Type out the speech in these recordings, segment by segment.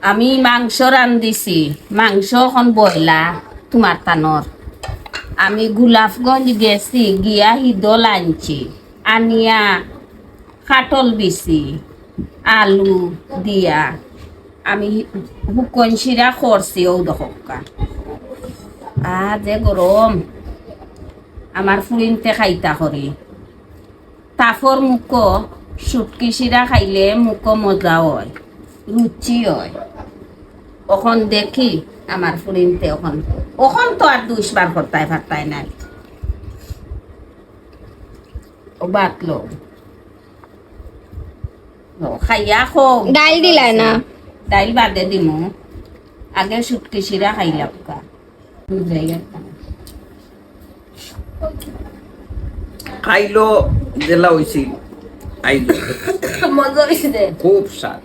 আমি মাংস রান্ধিছি, মাংস এখন বইলা তোমার তানর। আমি গোলাপগঞ্জ গেছি, গিয়া হিদল আনছি, আনিয়া কাটল বিছি আলু দিয়া আমি শুকন চিৰা করছি। ও দকা যে গরম আমার ফুরিনতে খাইতা করি তাফর মুখ শুটকি চিৰা খাইলে মুখ মজা হয়, রুচি হয়। ওখন দেখি আমার ফুরিনতে ওখন তো আর 2 বার ফাটায় নাই। ও বাতলো খাইয়া খো ডাইল দিলা না? ডাইল বাদে দিমু, আগে শুটকি চিৰা খাইলাম কা খাইলো জেলা হয়েছিল, আইলো মজা হয়েছে দে, খুব স্বাদ।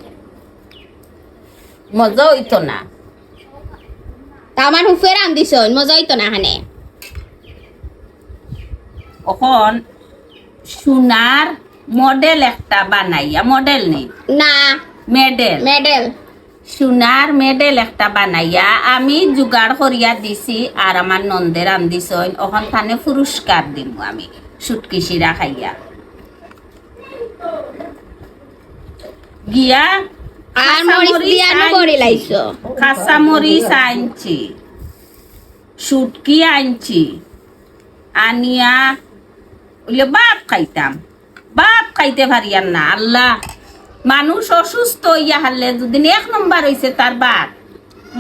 মজা হইতো না। আমার হুফে রান্ধিছ, মজা হইতো না হানে। এখন সোনার মডেল একটা বানাইয়া, মডেল নেই না, মেডেল, মেডেল। সোনার মেডেল একটা বানাইয়া আমি জোগাড় করিয়া দিছি। আর আমার নন্দে রান্ধিছ, ওখান থানে পুরস্কার দিব আমি শুটকি চিৰা খাইয়া। গিয়া আর মরিচ দিয়া না করে লাইছো? কাঁচা মরিচ আনছি, শুটকি আনছি, আনিয়া ওইলে ভাত খাইতাম। ভাত খাইতে পারিয়ার না আল্লাহ। মানুষ অসুস্থ হইয়া হারলে দুদিন 1 নম্বর হয়েছে তার ভাত।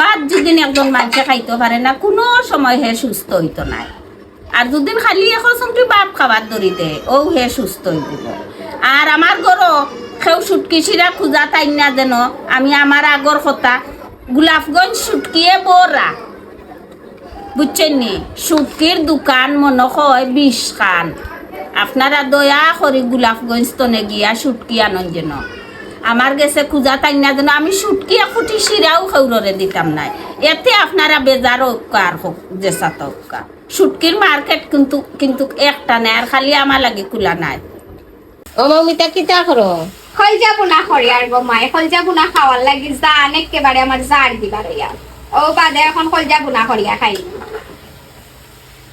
ভাত যদি একজন মানুষে খাইতে পারে না, কোনো সময় হে সুস্থ হইতো নাই। আর দুদিন খালি এখন তুই ভাত খাবার ধরি দে, ও হে সুস্থ হইব। আর আমার ঘরও সেও শুটকি চিৰা খোঁজা তাই না যেন আমি আমার আগর কথা গোলাপগঞ্জ শুটকিয়ে বড়া, বুঝছেন নি? শুটকির দোকান মনে হয় 20 খান। আপনারা দয়া করি গোলাপগঞ্জ তনে গিয়া শুটকি আনন যেন। আমার গেছে খুঁজা তাই না যেন আমি শুটকি ফুটি চিরাও খৌরে দিতাম নাই। এতে আপনারা বেজার আর হোক জেসা তকা শুটকির মার্কেট কিন্তু কিন্তু একটা নাই, আর খালি আমার লাগে খোলা নাই। ও মমিতা কিতা করো? খল যাবো না খরি আর গো মায়ে খল যাবো না খাওয়ার লাগি জান একেবারে আমার জার দিবার ইয়া। ও বাদে এখন খল যাবো না খরিয়া খাই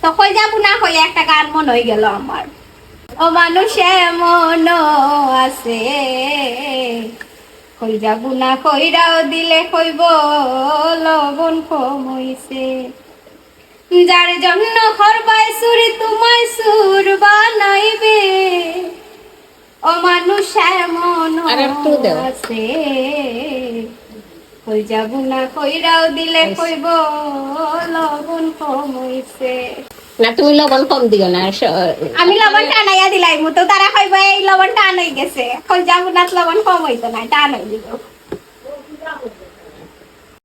তো খল যাবো না হইয়া একটা গান মন হয়ে গেল আমার। ও মানুষে মন আছে খল যাবো না খইরাও দিলে কইব লবণ কম হইছে। যার জন্য খরবাই সুরি তোমায় সুর বানাইবে। ও মানুষ মন আছে কই যাবো না কইরাও দিলে কইব লবণ কম হইছে। না তুমি লবণ কম দিও না। আমি লবণ টানাইয়া দিলাই মতো তারা কইব এই লবণ টান হয়ে গেছে, কই যাবো না লবণ কম হইতো না, টান হয়ে দিল।